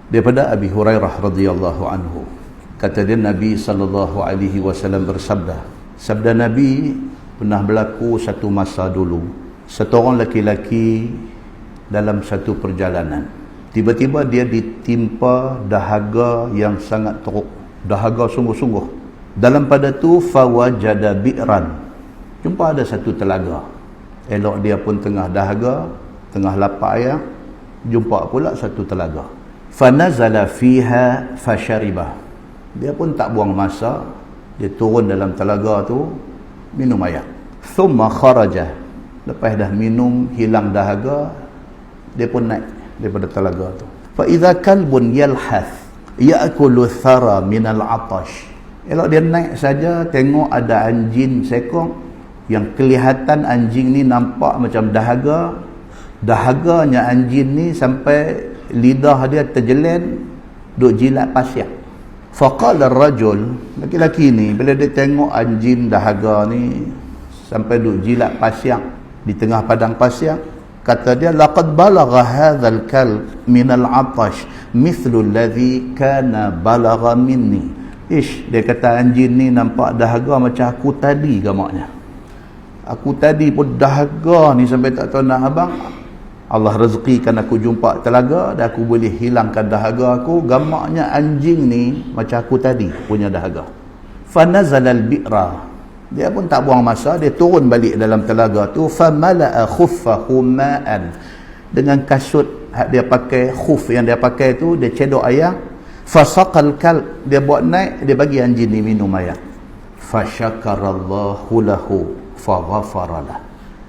Daripada Abi Hurairah radhiyallahu anhu, kata dia Nabi sallallahu alaihi wasallam bersabda. Sabda Nabi, pernah berlaku satu masa dulu, satu orang lelaki dalam satu perjalanan, tiba-tiba dia ditimpa dahaga yang sangat teruk, dahaga sungguh-sungguh. Dalam pada tu fawajada bi'ran, jumpa ada satu telaga. Elok dia pun tengah dahaga, tengah lapar air, jumpa pula satu telaga. Fanazala fiha fasharibah, dia pun tak buang masa, dia turun dalam telaga tu, minum air. Thumma kharaja, lepas dah minum hilang dahaga, dia pun naik daripada telaga tu. Fa idza kalbun yalhath ya'kulu thara minal atash, elok dia naik saja tengok ada anjing seekor yang kelihatan anjing ni nampak macam dahaga, dahaganya anjing ni sampai lidah dia terjelen duk jilat pasir. Faqala ar-rajul, laki-laki ni bila dia tengok anjing dahaga ni sampai duk jilat pasir di tengah padang pasir, kata dia, laqad balagha hadzal kalb min al-'atash mithlu alladhi kana balagha minni. Dia kata anjing ni nampak dahaga macam aku tadi gamaknya. Aku tadi pun dahaga ni sampai tak tahu nak abang. Allah rezekikan aku jumpa telaga dan aku boleh hilangkan dahaga aku. Gamaknya anjing ni macam aku tadi punya dahaga. Fanazala al-bi'ra, dia pun tak buang masa, dia turun balik dalam telaga tu. Famala'a khuffahu ma'an, dengan kasut dia pakai, khuf yang dia pakai tu, dia cedok air. Fasaqal kalb, dia buat naik, dia bagi anjing ni minum air. Fasyakarallahu lahu faghafaralah,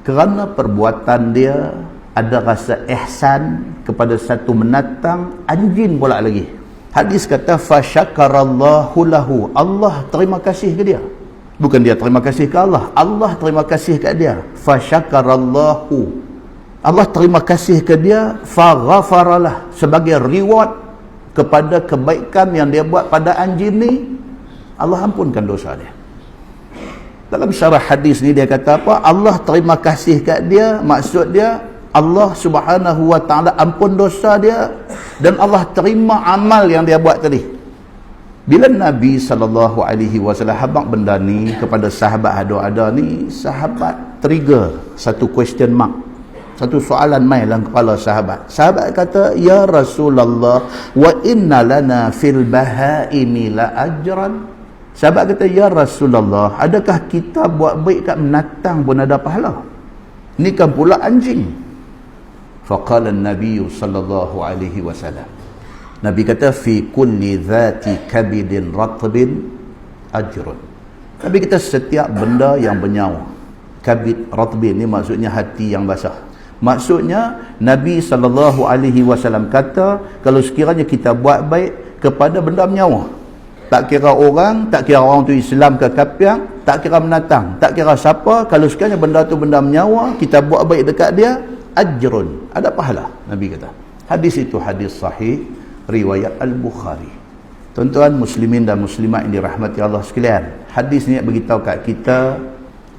kerana perbuatan dia ada rasa ihsan kepada satu menatang anjing pula lagi. Hadis kata fasyakarallahu lahu, Allah terima kasih ke dia, bukan dia terima kasih ke Allah, Allah terima kasih ke dia. Fasyakarallahu, Allah terima kasih ke dia, faghafaralah, sebagai reward kepada kebaikan yang dia buat pada anjing ni, Allah ampunkan dosa dia. Dalam syarah hadis ni dia kata apa? Allah terima kasih kat dia, maksud dia Allah subhanahu wa ta'ala ampun dosa dia dan Allah terima amal yang dia buat tadi. Bila Nabi SAW habaq benda ni kepada sahabat ada ni, sahabat trigger satu question mark, satu soalan main dalam kepala sahabat. Sahabat kata, ya Rasulullah, wa inna lana fil bahaimi la ajran. Sahabat kata, ya Rasulullah, adakah kita buat baik kat menatang pun ada pahala? Ni kan pula anjing. Faqala an-nabiy sallallahu alaihi wasallam, Nabi kata, fi kulli dhati kabidin ratbin ajrun. Nabi kata setiap benda yang bernyawa, kabid ratbin ni maksudnya hati yang basah. Maksudnya Nabi sallallahu alaihi wasallam kata, kalau sekiranya kita buat baik kepada benda bernyawa, tak kira orang, tak kira orang tu Islam ke kafir, tak kira menatang, tak kira siapa, kalau sekiranya benda tu benda menyawa, kita buat baik dekat dia, ajrun, ada pahala. Nabi kata. Hadis itu hadis sahih riwayat Al-Bukhari. Tuan-tuan muslimin dan muslimat yang dirahmati Allah sekalian, hadis ni beritahu kat kita,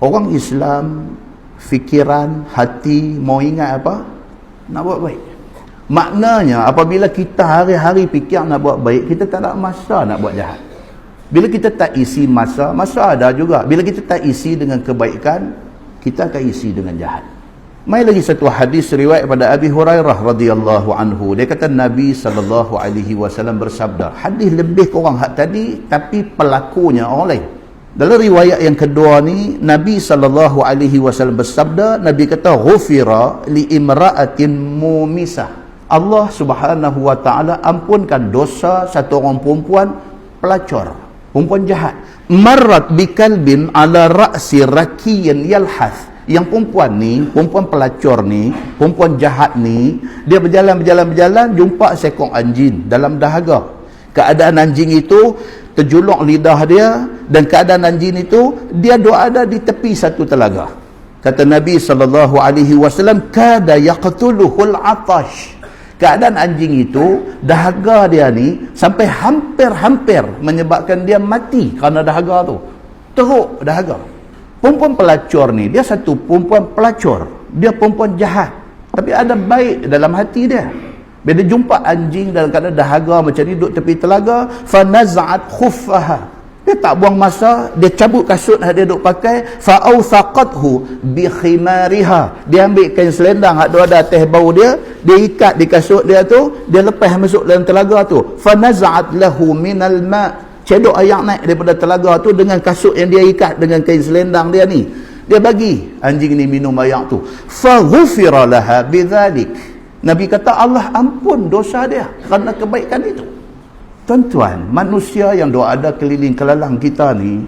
orang Islam fikiran, hati mau ingat apa? Nak buat baik. Maknanya apabila kita hari-hari fikir nak buat baik, kita tak ada masa nak buat jahat. Bila kita tak isi masa ada juga. Bila kita tak isi dengan kebaikan, kita akan isi dengan jahat. Mai lagi satu hadis riwayat pada Abi Hurairah radhiyallahu anhu. Dia kata Nabi sallallahu alaihi wasallam bersabda. Hadis lebih kurang hak tadi, tapi pelakunya orang lain. Dalam riwayat yang kedua ni, Nabi sallallahu alaihi wasallam bersabda, Nabi kata, ghufira li imra'atin mumisah. Allah subhanahu wa ta'ala ampunkan dosa satu orang perempuan pelacur, perempuan jahat. Marrat bikalbin ala ra'si rakiyin yalhath. Yang perempuan ni, perempuan pelacur ni, perempuan jahat ni, dia berjalan, jumpa seekor anjing dalam dahaga. Keadaan anjing itu terjuluk lidah dia, dan keadaan anjing itu dia ada di tepi satu telaga. Kata Nabi SAW, kada yaqtuluhul atash. Keadaan anjing itu, dahaga dia ni sampai hampir menyebabkan dia mati kerana dahaga tu. Teruk dahaga. Perempuan pelacur ni, dia satu perempuan pelacur, dia perempuan jahat, tapi ada baik dalam hati dia. Bila jumpa anjing dalam keadaan dahaga macam ni, duduk tepi telaga, fanaz'at khuffaha, dia tak buang masa, dia cabut kasut yang dia duk pakai, fa'awthaqathu bi khimariha, dia ambil kain selendang yang ada atas bau dia ikat di kasut dia tu, dia lepas masuk dalam telaga tu, fanaz'at lahu minal ma', cedok air naik daripada telaga tu dengan kasut yang dia ikat dengan kain selendang dia ni, dia bagi anjing ni minum air tu, faghufira laha bidzalik. Nabi kata Allah ampun dosa dia kerana kebaikan itu. Tuan-tuan, manusia yang ada keliling kelalang kita ni,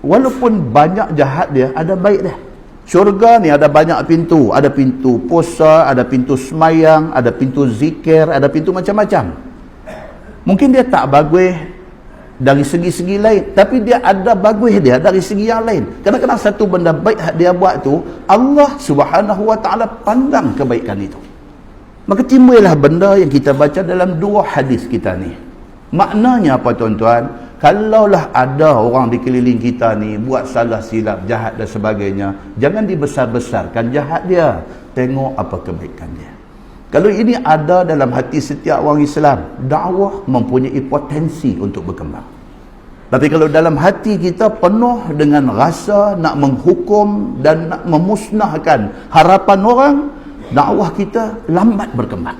walaupun banyak jahat dia, ada baik dia. Syurga ni ada banyak pintu, ada pintu puasa, ada pintu semayang, ada pintu zikir, ada pintu macam-macam. Mungkin dia tak bagus dari segi-segi lain, tapi dia ada bagus dia dari segi yang lain. Kadang-kadang satu benda baik dia buat tu, Allah Subhanahu Wa Taala pandang kebaikan itu. Maka timbullah benda yang kita baca dalam dua hadis kita ni. Maknanya apa tuan-tuan? Kalaulah ada orang di keliling kita ni buat salah silap, jahat dan sebagainya, jangan dibesar-besarkan jahat dia. Tengok apa kebaikan dia. Kalau ini ada dalam hati setiap orang Islam, dakwah mempunyai potensi untuk berkembang. Tapi kalau dalam hati kita penuh dengan rasa nak menghukum dan nak memusnahkan harapan orang, dakwah kita lambat berkembang.